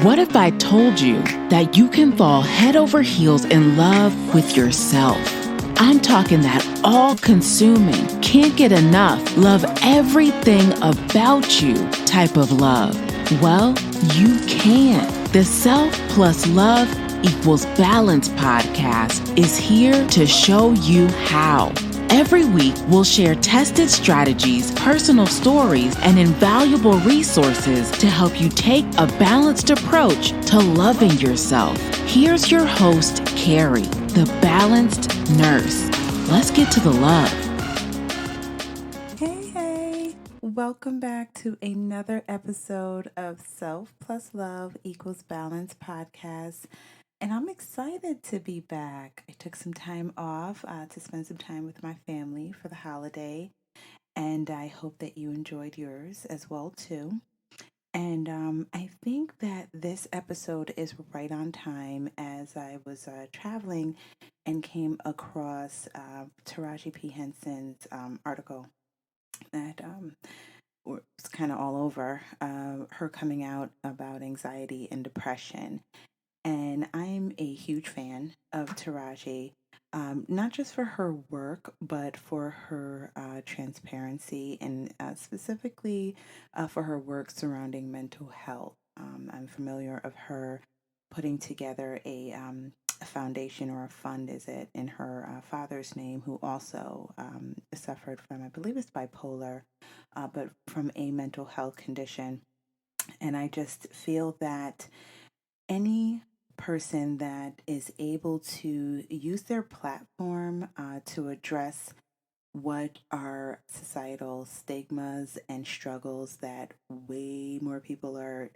What if I told you that you can fall head over heels in love with yourself? I'm talking that all-consuming, can't get enough, love everything about you type of love. Well, you can. The Self Plus Love Equals Balance podcast is here to show you how. Every week, we'll share tested strategies, personal stories, and invaluable resources to help you take a balanced approach to loving yourself. Here's your host, Carrie, the Balanced Nurse. Let's get to the love. Hey, welcome back to another episode of Self Plus Love Equals Balance podcast. And I'm excited to be back. I took some time off to spend some time with my family for the holiday, and I hope that you enjoyed yours as well too. And I think that this episode is right on time as I was traveling and came across Taraji P. Henson's article that was kind of all over her coming out about anxiety and depression. And I'm a huge fan of Taraji, not just for her work, but for her transparency and specifically for her work surrounding mental health. I'm familiar of her putting together a foundation or a fund, is it, in her father's name, who also suffered from, I believe it's bipolar, but from a mental health condition. And I just feel that any person that is able to use their platform to address what are societal stigmas and struggles that way more people are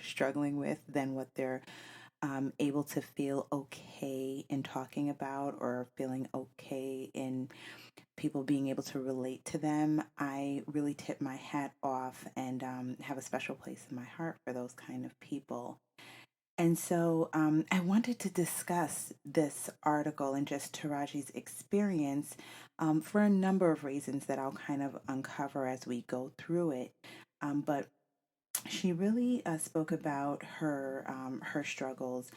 struggling with than what they're able to feel okay in talking about or feeling okay in people being able to relate to them. I really tip my hat off and have a special place in my heart for those kind of people. And so I wanted to discuss this article and just Taraji's experience for a number of reasons that I'll kind of uncover as we go through it. But she really spoke about her struggles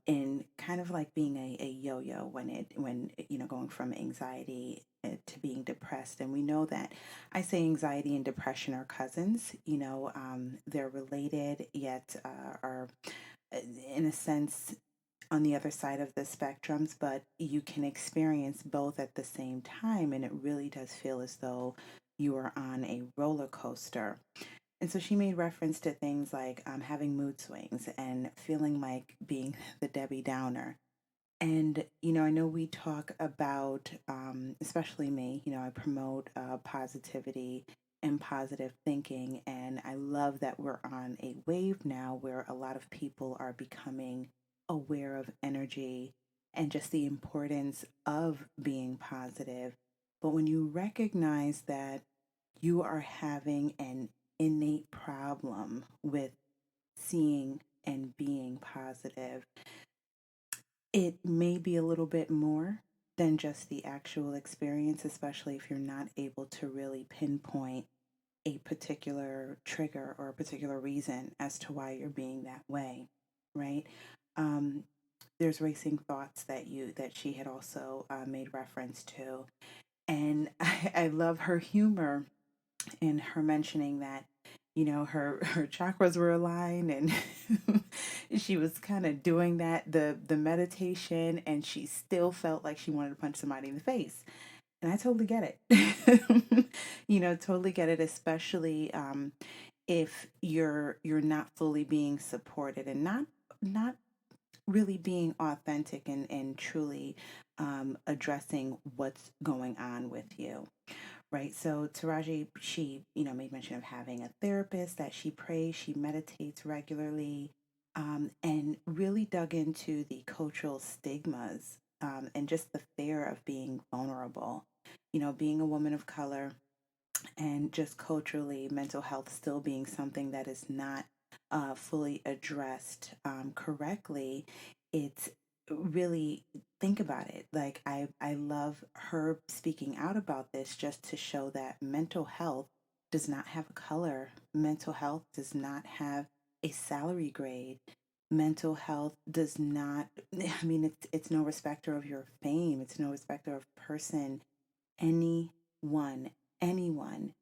in kind of like being a yo-yo when going from anxiety to being depressed. And we know that I say anxiety and depression are cousins. They're related yet are in a sense on the other side of the spectrums, but you can experience both at the same time, and it really does feel as though you are on a roller coaster. And so she made reference to things like having mood swings and feeling like being the Debbie Downer. And, I know we talk about, especially me, I promote positivity and positive thinking. And I love that we're on a wave now where a lot of people are becoming aware of energy and just the importance of being positive. But when you recognize that you are having an innate problem with seeing and being positive, it may be a little bit more than just the actual experience, especially if you're not able to really pinpoint a particular trigger or a particular reason as to why you're being that way, right? Um, there's racing thoughts that she had also made reference to, and I love her humor in her mentioning that her chakras were aligned and she was kind of doing that the meditation, and she still felt like she wanted to punch somebody in the face. And I totally get it. Totally get it, especially if you're not fully being supported and not really being authentic and truly addressing what's going on with you. Right. So Taraji, she, made mention of having a therapist that she prays, she meditates regularly, and really dug into the cultural stigmas and just the fear of being vulnerable. Being a woman of color and just culturally, mental health still being something that is not fully addressed correctly. It's really, think about it. Like I love her speaking out about this just to show that mental health does not have a color. Mental health does not have a salary grade. Mental health does not, I mean, it's no respecter of your fame, it's no respecter of person. Anyone, anyone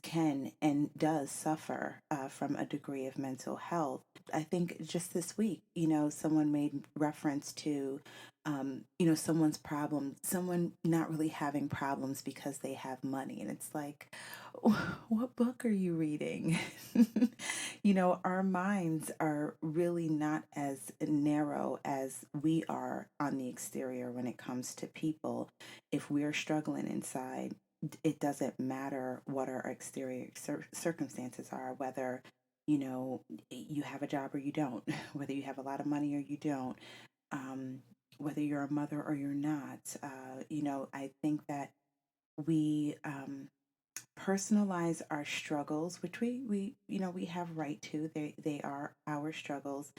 can and does suffer from a degree of mental health. I think just this week, someone made reference to, someone's problem, someone not really having problems because they have money. And it's like, what book are you reading? Our minds are really not as narrow as we are on the exterior when it comes to people. If we're struggling inside, it doesn't matter what our exterior circumstances are, whether, you have a job or you don't, whether you have a lot of money or you don't, um, whether you're a mother or you're not. I think that we personalize our struggles, which we have right to. They are our struggles,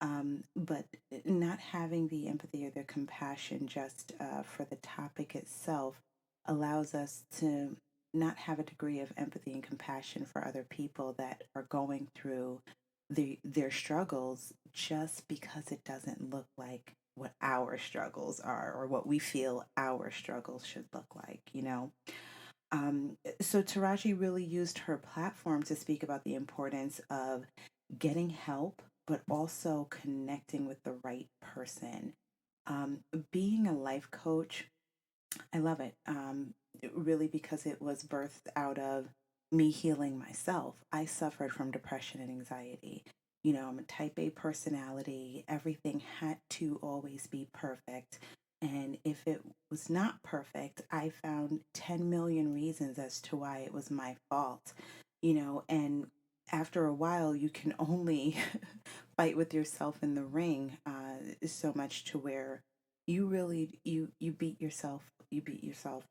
but not having the empathy or the compassion just for the topic itself allows us to not have a degree of empathy and compassion for other people that are going through their struggles, just because it doesn't look like what our struggles are or what we feel our struggles should look like. So Taraji really used her platform to speak about the importance of getting help, but also connecting with the right person. Um, Being a life coach, I love it. Really, because it was birthed out of me healing myself. I suffered from depression and anxiety. I'm a type A personality. Everything had to always be perfect. And if it was not perfect, I found 10 million reasons as to why it was my fault. And after a while, you can only fight with yourself in the ring so much to where you really you beat yourself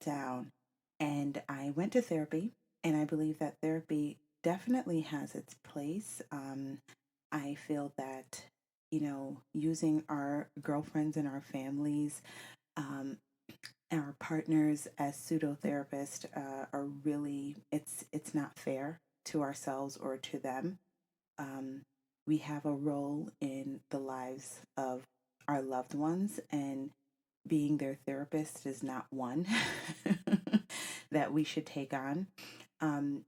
down. And I went to therapy, and I believe that therapy definitely has its place. I feel that using our girlfriends and our families, um, our partners as pseudo therapists are really, it's not fair to ourselves or to them. um, we have a role in the lives of our loved ones, and being their therapist is not one that we should take on. Um,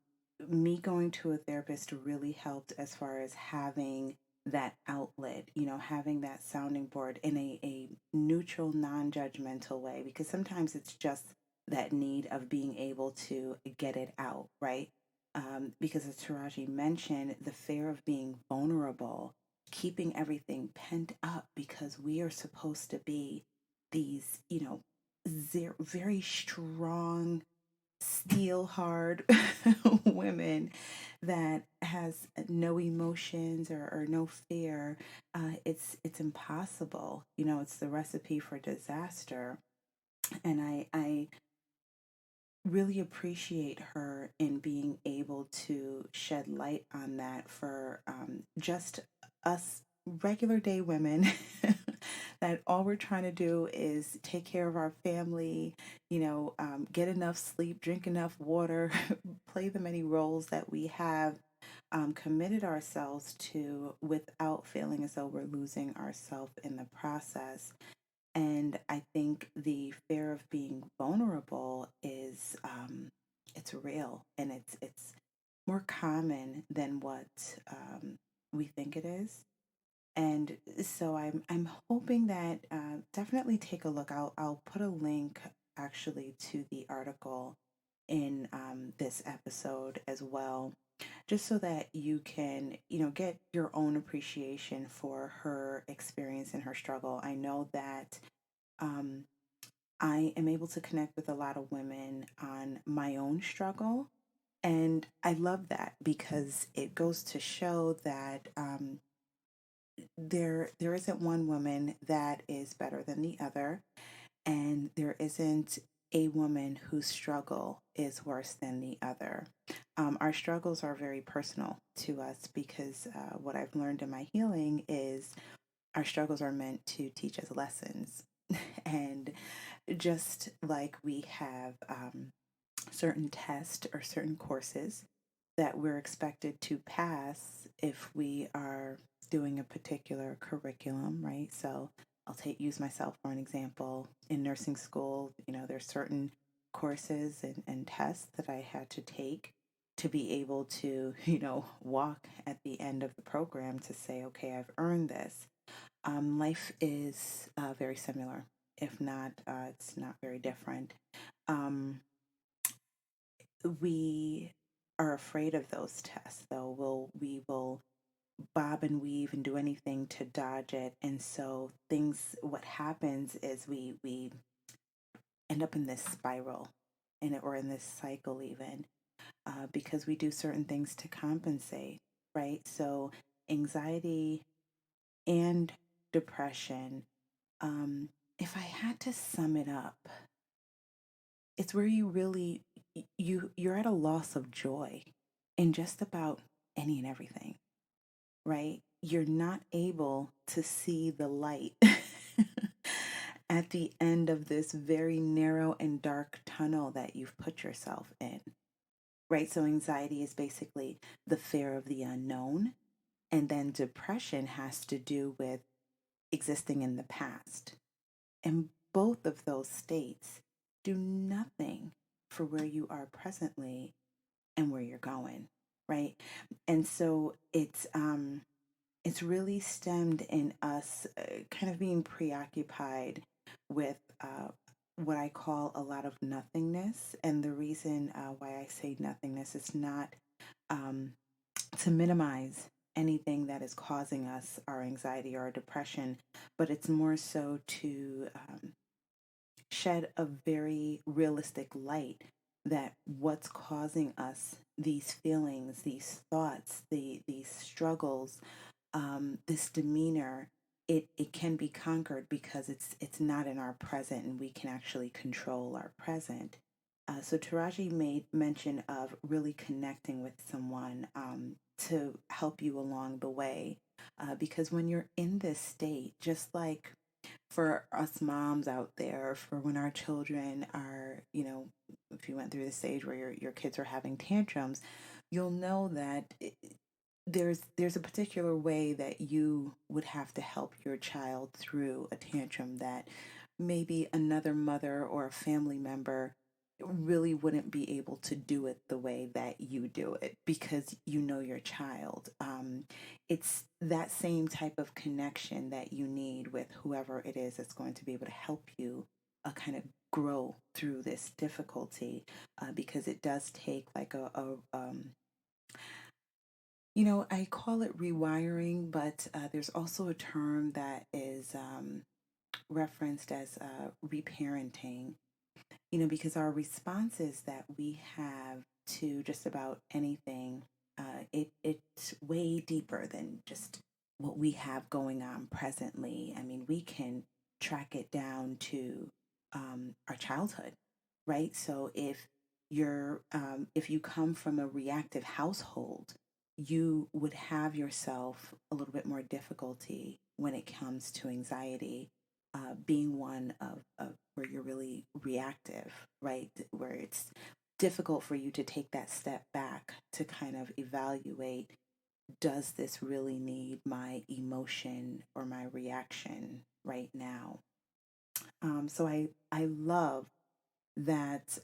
Me going to a therapist really helped as far as having that outlet, having that sounding board in a neutral, non judgmental way, because sometimes it's just that need of being able to get it out, right? Because as Taraji mentioned, the fear of being vulnerable, keeping everything pent up because we are supposed to be these, very strong, steel hard women that has no emotions or no fear. It's impossible. It's the recipe for disaster. And I really appreciate her in being able to shed light on that for just us regular day women that all we're trying to do is take care of our family, get enough sleep, drink enough water, play the many roles that we have committed ourselves to without feeling as though we're losing ourselves in the process. And I think the fear of being vulnerable is it's real, and it's more common than what we think it is. And so I'm hoping that definitely take a look. I'll put a link actually to the article in this episode as well, just so that you can get your own appreciation for her experience and her struggle. I know that um, I am able to connect with a lot of women on my own struggle. And I love that because it goes to show that there isn't one woman that is better than the other, and there isn't a woman whose struggle is worse than the other. Our struggles are very personal to us because what I've learned in my healing is our struggles are meant to teach us lessons. And just like we have certain tests or certain courses that we're expected to pass if we are doing a particular curriculum, right? So I'll use myself for an example. In nursing school, there's certain courses and tests that I had to take to be able to, walk at the end of the program to say, okay, I've earned this. Life is very similar. If not, it's not very different. Um, we are afraid of those tests, though. We will bob and weave and do anything to dodge it, and so what happens is we end up in this spiral, or in this cycle even, because we do certain things to compensate, right? So anxiety and depression. If I had to sum it up, it's where you really you're at a loss of joy in just about any and everything, right? You're not able to see the light at the end of this very narrow and dark tunnel that you've put yourself in, right? So anxiety is basically the fear of the unknown, and then depression has to do with existing in the past. And both of those states do nothing for where you are presently and where you're going, right? And so it's really stemmed in us kind of being preoccupied with what I call a lot of nothingness. And the reason why I say nothingness is not um, to minimize anything that is causing us our anxiety or our depression, but it's more so to shed a very realistic light that what's causing us these feelings, these thoughts, these struggles, this demeanor, it can be conquered because it's not in our present, and we can actually control our present. So Taraji made mention of really connecting with someone to help you along the way, because when you're in this state, just like for us moms out there, for when our children are, if you went through the stage where your kids are having tantrums, you'll know that there's a particular way that you would have to help your child through a tantrum that maybe another mother or a family member really wouldn't be able to do it the way that you do it, because you know your child. It's that same type of connection that you need with whoever it is that's going to be able to help you kind of grow through this difficulty, because it does take like I call it rewiring, but there's also a term that is referenced as reparenting, because our responses that we have to just about anything, it's way deeper than just what we have going on presently. I mean, we can track it down to our childhood, right? So if you come from a reactive household, you would have yourself a little bit more difficulty when it comes to anxiety, being one of where you're really reactive, right? Where it's difficult for you to take that step back to kind of evaluate, does this really need my emotion or my reaction right now? So I love that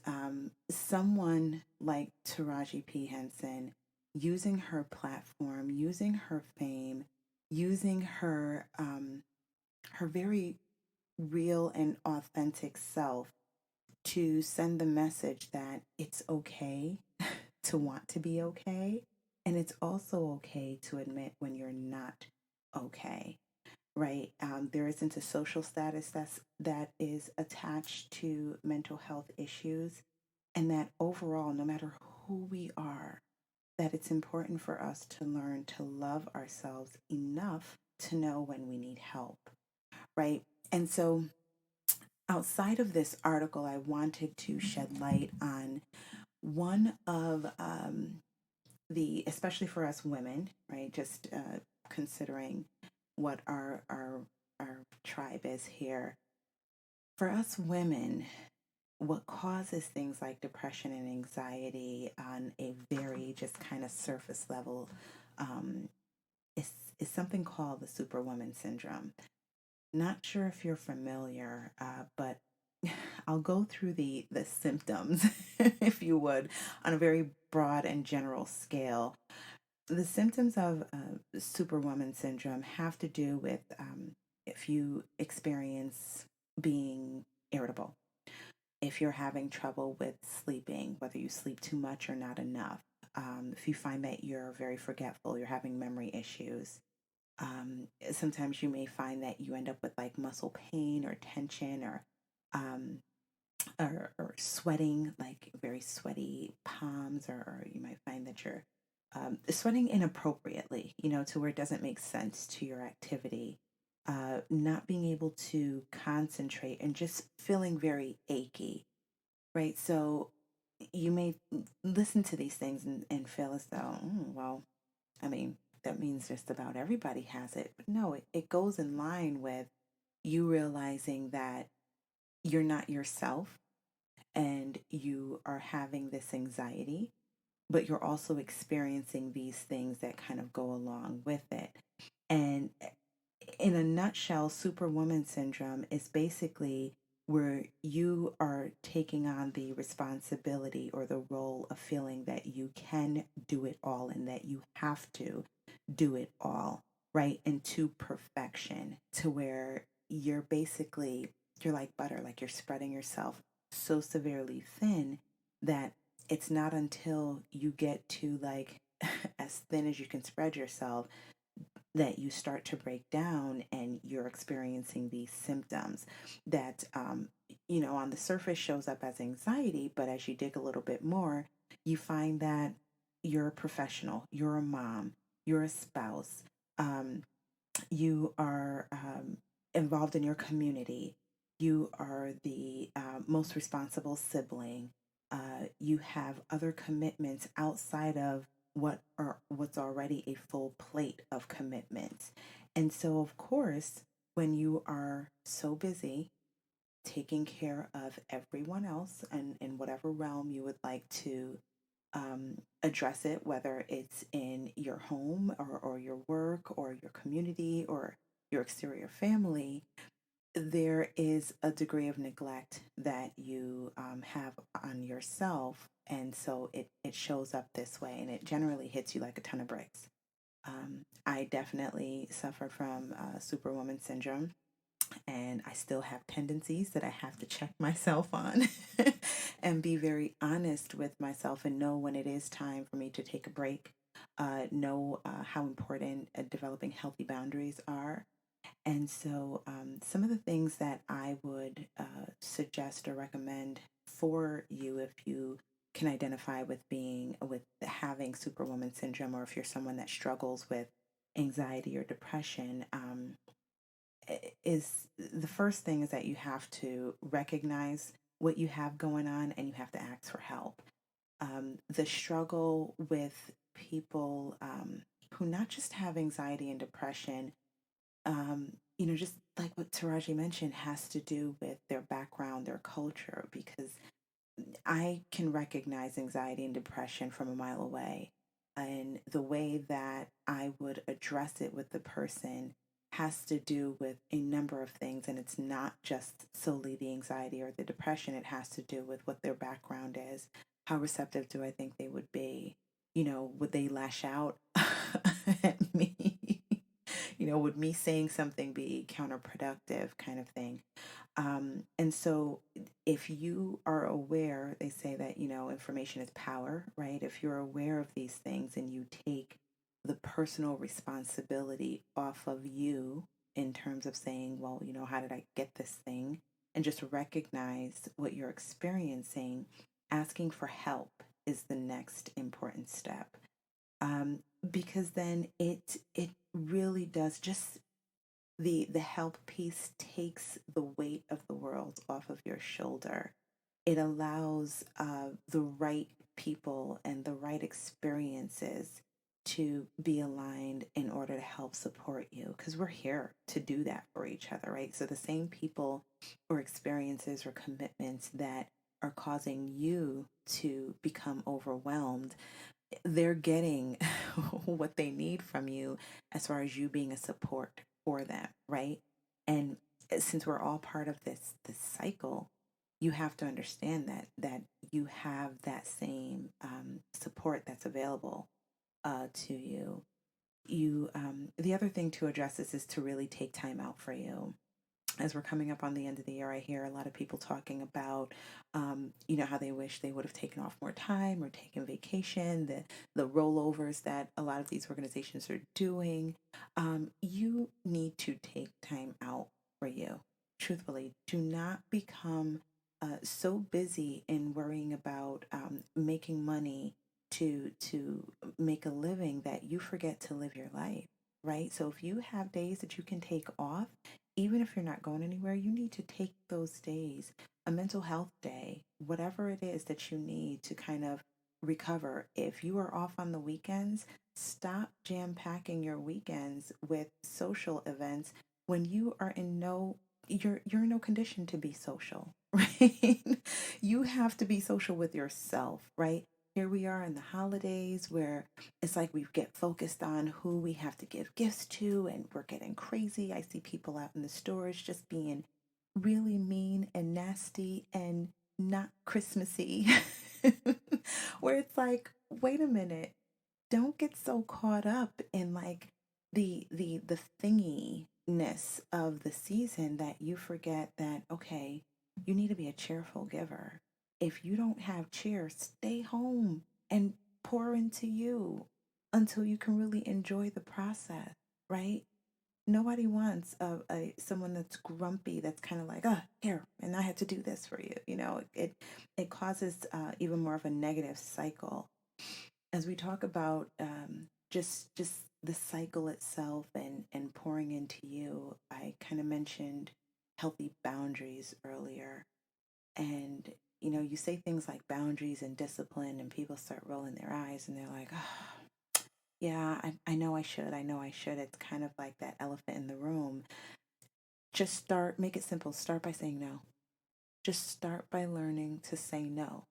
someone like Taraji P. Henson, using her platform, using her fame, using her very real and authentic self to send the message that it's okay to want to be okay, and it's also okay to admit when you're not okay, right? There isn't a social status that is attached to mental health issues, and that overall, no matter who we are, that it's important for us to learn to love ourselves enough to know when we need help, right? And so outside of this article, I wanted to shed light on one of especially for us women, right? Just considering what our tribe is here. For us women, what causes things like depression and anxiety on a very just kind of surface level is something called the Superwoman syndrome. Not sure if you're familiar, but I'll go through the symptoms, if you would, on a very broad and general scale. The symptoms of Superwoman syndrome have to do with if you experience being irritable, if you're having trouble with sleeping, whether you sleep too much or not enough, if you find that you're very forgetful, you're having memory issues. Sometimes you may find that you end up with like muscle pain or tension um, or sweating, like very sweaty palms, or you might find that you're sweating inappropriately, to where it doesn't make sense to your activity. Not being able to concentrate and just feeling very achy, right? So you may listen to these things and feel as though, well, I mean, that means just about everybody has it. But no, it goes in line with you realizing that you're not yourself and you are having this anxiety, but you're also experiencing these things that kind of go along with it. And in a nutshell, Superwoman syndrome is basically where you are taking on the responsibility or the role of feeling that you can do it all and that you have to do it all, right? And to perfection, to where you're like butter, like you're spreading yourself so severely thin that it's not until you get to like as thin as you can spread yourself that you start to break down and you're experiencing these symptoms that on the surface shows up as anxiety, but as you dig a little bit more, you find that you're a professional, you're a mom, you're a spouse, um, you are involved in your community, you are the most responsible sibling, you have other commitments outside of what's already a full plate of commitments. And so, of course, when you are so busy taking care of everyone else and in whatever realm you would like to address it, whether it's in your home or your work or your community or your exterior family, there is a degree of neglect that you have on yourself. And so it shows up this way and it generally hits you like a ton of bricks. I definitely suffer from Superwoman syndrome and I still have tendencies that I have to check myself on and be very honest with myself and know when it is time for me to take a break, know how important developing healthy boundaries are. And so, some of the things that I would suggest or recommend for you if you can identify with having Superwoman syndrome, or if you're someone that struggles with anxiety or depression, is the first thing is that you have to recognize what you have going on and you have to ask for help. The struggle with people who not just have anxiety and depression, just like what Taraji mentioned, has to do with their background, their culture, because I can recognize anxiety and depression from a mile away. And the way that I would address it with the person has to do with a number of things. And it's not just solely the anxiety or the depression, it has to do with what their background is. How receptive do I think they would be? Would they lash out at me? Would me saying something be counterproductive, kind of thing? And so, if you are aware, they say that, information is power, right? If you're aware of these things and you take the personal responsibility off of you in terms of saying, well, how did I get this thing? And just recognize what you're experiencing, asking for help is the next important step. Um, because then it really does just the help piece takes the weight of the world off of your shoulder. It allows the right people and the right experiences to be aligned in order to help support you, because we're here to do that for each other, right? So the same people or experiences or commitments that are causing you to become overwhelmed, they're getting what they need from you as far as you being a support for them, right? And since we're all part of this cycle, you have to understand that you have that same support that's available to you. You The other thing to address this is to really take time out for you. As we're coming up on the end of the year, I hear a lot of people talking about, how they wish they would have taken off more time or taken vacation, the rollovers that a lot of these organizations are doing. You need to take time out for you. Truthfully, do not become so busy in worrying about making money to make a living that you forget to live your life, right? So if you have days that you can take off, even if you're not going anywhere, you need to take those days, a mental health day, whatever it is that you need to kind of recover. If you are off on the weekends, stop jam packing your weekends with social events when you are in no you're in no condition to be social, right? You have to be social with yourself, right? Here we are in the holidays where it's like we get focused on who we have to give gifts to, and we're getting crazy. I see people out in the stores just being really mean and nasty and not Christmassy. Where it's like, wait a minute, don't get so caught up in like the thinginess of the season that you forget that, okay, you need to be a cheerful giver. If you don't have cheer, stay home and pour into you until you can really enjoy the process, right? Nobody wants a someone that's grumpy, that's kind of like, here, and I had to do this for you. It causes even more of a negative cycle. As we talk about just the cycle itself and pouring into you, I kind of mentioned healthy boundaries earlier. And you say things like boundaries and discipline, and people start rolling their eyes and they're like, yeah, I know I should. I know I should. It's kind of like that elephant in the room. Just make it simple. Start by saying no. Just start by learning to say no.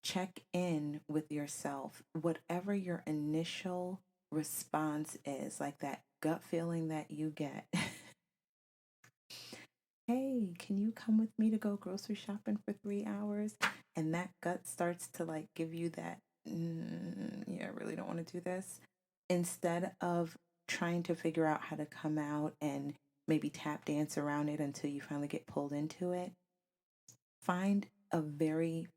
Check in with yourself. Whatever your initial response is, like that gut feeling that you get. Hey, can you come with me to go grocery shopping for 3 hours? And that gut starts to like give you that, yeah, I really don't want to do this. Instead of trying to figure out how to come out and maybe tap dance around it until you finally get pulled into it, find a very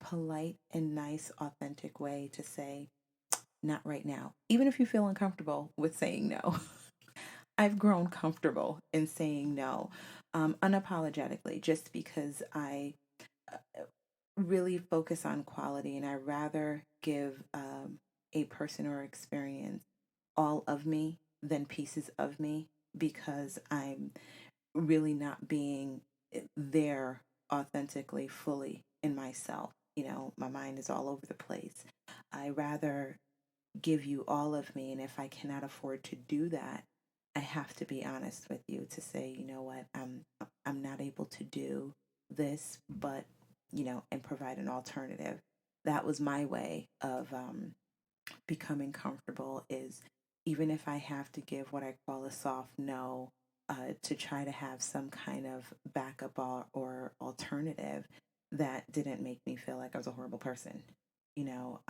polite and nice, authentic way to say, not right now. Even if you feel uncomfortable with saying no. I've grown comfortable in saying no unapologetically, just because I really focus on quality, and I rather give a person or experience all of me than pieces of me, because I'm really not being there authentically, fully in myself. My mind is all over the place. I rather give you all of me, and if I cannot afford to do that, I have to be honest with you to say, you know what, I'm not able to do this, but and provide an alternative. That was my way of becoming comfortable, is even if I have to give what I call a soft no, to try to have some kind of backup or alternative that didn't make me feel like I was a horrible person. You know,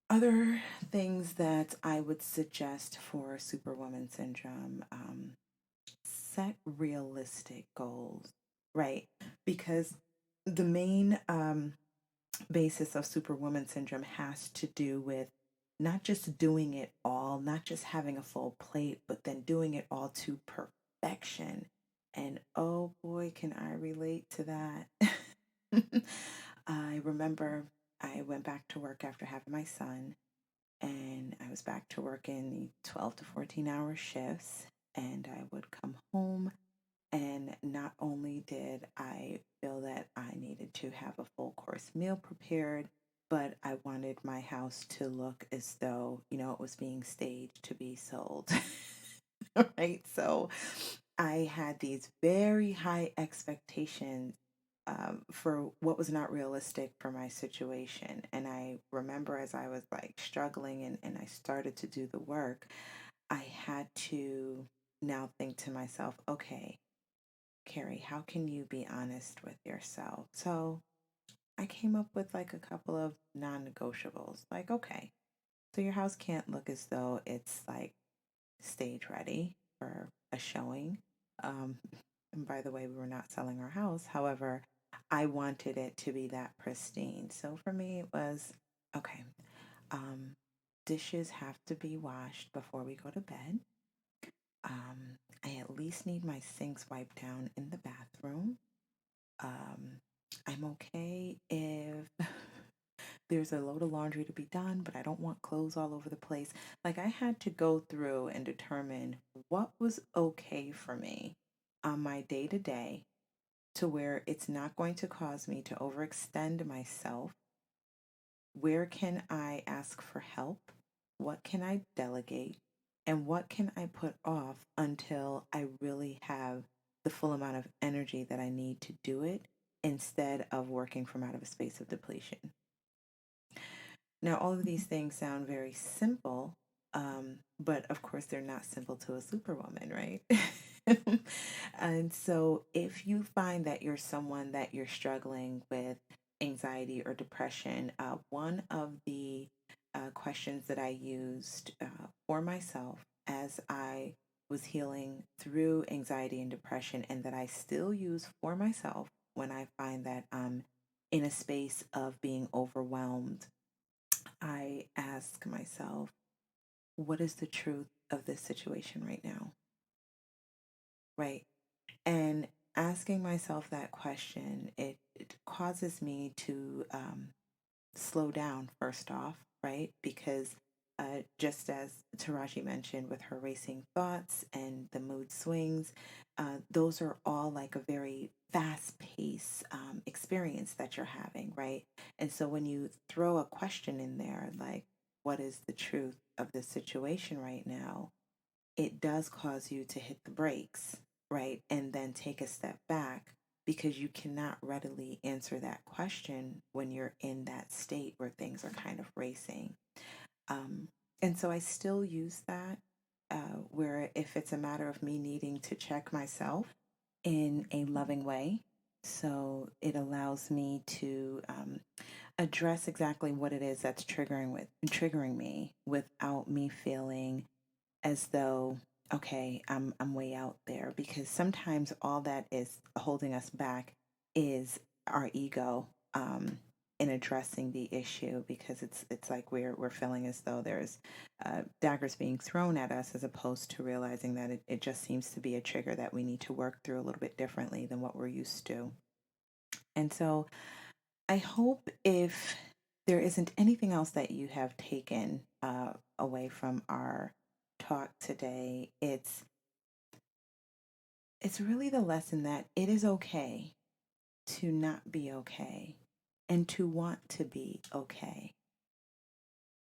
Other things that I would suggest for Superwoman syndrome, set realistic goals, right? Because the main basis of Superwoman syndrome has to do with not just doing it all, not just having a full plate, but then doing it all to perfection. And oh boy, can I relate to that. I remember I went back to work after having my son, and I was back to work in the 12 to 14-hour shifts, and I would come home, and not only did I feel that I needed to have a full course meal prepared, but I wanted my house to look as though, it was being staged to be sold. Right? So I had these very high expectations for what was not realistic for my situation. And I remember as I was like struggling and I started to do the work, I had to now think to myself, okay, Carrie, how can you be honest with yourself? So I came up with like a couple of non negotiables. Like, okay, so your house can't look as though it's like stage ready for a showing. Um, and by the way, we were not selling our house. However, I wanted it to be that pristine. So for me, it was okay. Um, Dishes have to be washed before we go to bed. I at least need my sinks wiped down in the bathroom. Um, I'm okay if there's a load of laundry to be done, but I don't want clothes all over the place. Like I had to go through and determine what was okay for me on my day to day to where it's not going to cause me to overextend myself. Where can I ask for help? What can I delegate? And what can I put off until I really have the full amount of energy that I need to do it instead of working from out of a space of depletion? Now, all of these things sound very simple, but of course, they're not simple to a superwoman, right? And so, if you find that you're someone that you're struggling with anxiety or depression, one of the questions that I used for myself as I was healing through anxiety and depression, and that I still use for myself when I find that I'm in a space of being overwhelmed, I ask myself, what is the truth of this situation right now? Right. And asking myself that question, it causes me to slow down first off, right? Because just as Taraji mentioned with her racing thoughts and the mood swings, those are all like a very fast paced experience that you're having, right? And so when you throw a question in there, like, what is the truth of this situation right now? It does cause you to hit the brakes, right? And then take a step back because you cannot readily answer that question when you're in that state where things are kind of racing. Um, and so I still use that where if it's a matter of me needing to check myself in a loving way, so it allows me to address exactly what it is that's triggering me without me feeling as though, okay, I'm way out there, because sometimes all that is holding us back is our ego in addressing the issue, because it's like we're feeling as though there's daggers being thrown at us, as opposed to realizing that it just seems to be a trigger that we need to work through a little bit differently than what we're used to. And so I hope, if there isn't anything else that you have taken away from our talk today, it's really the lesson that it is okay to not be okay and to want to be okay.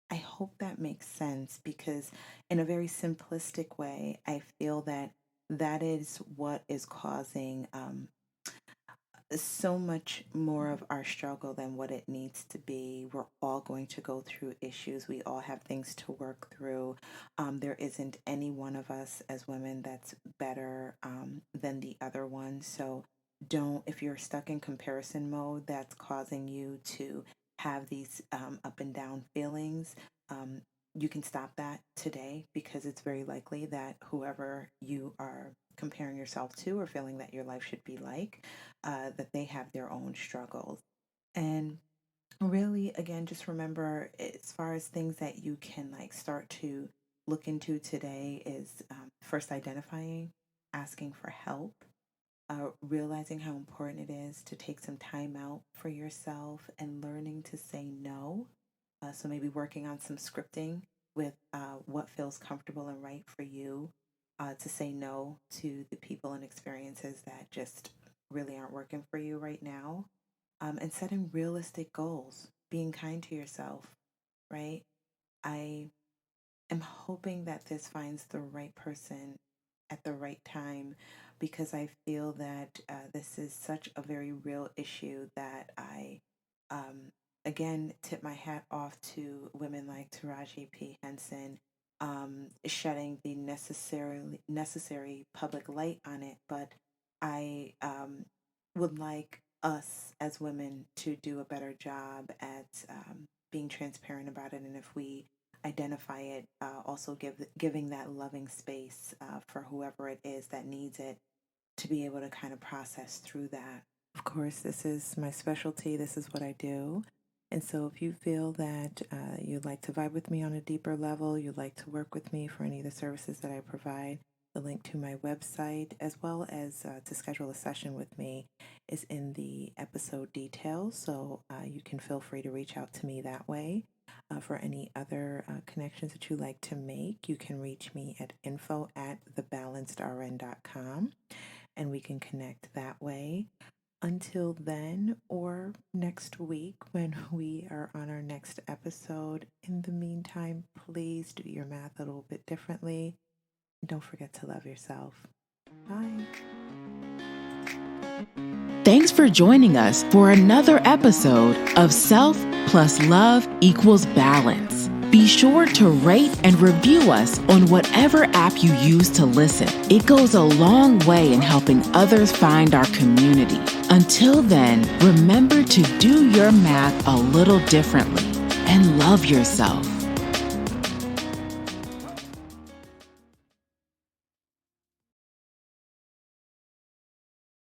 I hope that makes sense, because in a very simplistic way, I feel that that is what is causing so much more of our struggle than what it needs to be. We're all going to go through issues. We all have things to work through. There isn't any one of us as women that's better than the other one. So don't, if you're stuck in comparison mode, that's causing you to have these up and down feelings. Um, you can stop that today, because it's very likely that whoever you are comparing yourself to or feeling that your life should be like, that they have their own struggles. And really, again, just remember, as far as things that you can like start to look into today, is first identifying, asking for help, realizing how important it is to take some time out for yourself and learning to say no. So maybe working on some scripting with what feels comfortable and right for you, to say no to the people and experiences that just really aren't working for you right now, and setting realistic goals, being kind to yourself, right? I am hoping that this finds the right person at the right time, because I feel that this is such a very real issue that I, um, again, tip my hat off to women like Taraji P. Henson, shedding the necessary public light on it. But I would like us as women to do a better job at being transparent about it. And if we identify it, also giving that loving space for whoever it is that needs it to be able to kind of process through that. Of course, this is my specialty. This is what I do. And so if you feel that you'd like to vibe with me on a deeper level, you'd like to work with me for any of the services that I provide, the link to my website, as well as to schedule a session with me, is in the episode details. So you can feel free to reach out to me that way. For any other connections that you like to make, you can reach me at info@thebalancedrn.com, and we can connect that way. Until then, or next week when we are on our next episode, in the meantime, please do your math a little bit differently. Don't forget to love yourself. Bye. Thanks for joining us for another episode of Self plus Love equals Balance. Be sure to rate and review us on whatever app you use to listen. It goes a long way in helping others find our community. Until then, remember to do your math a little differently and love yourself.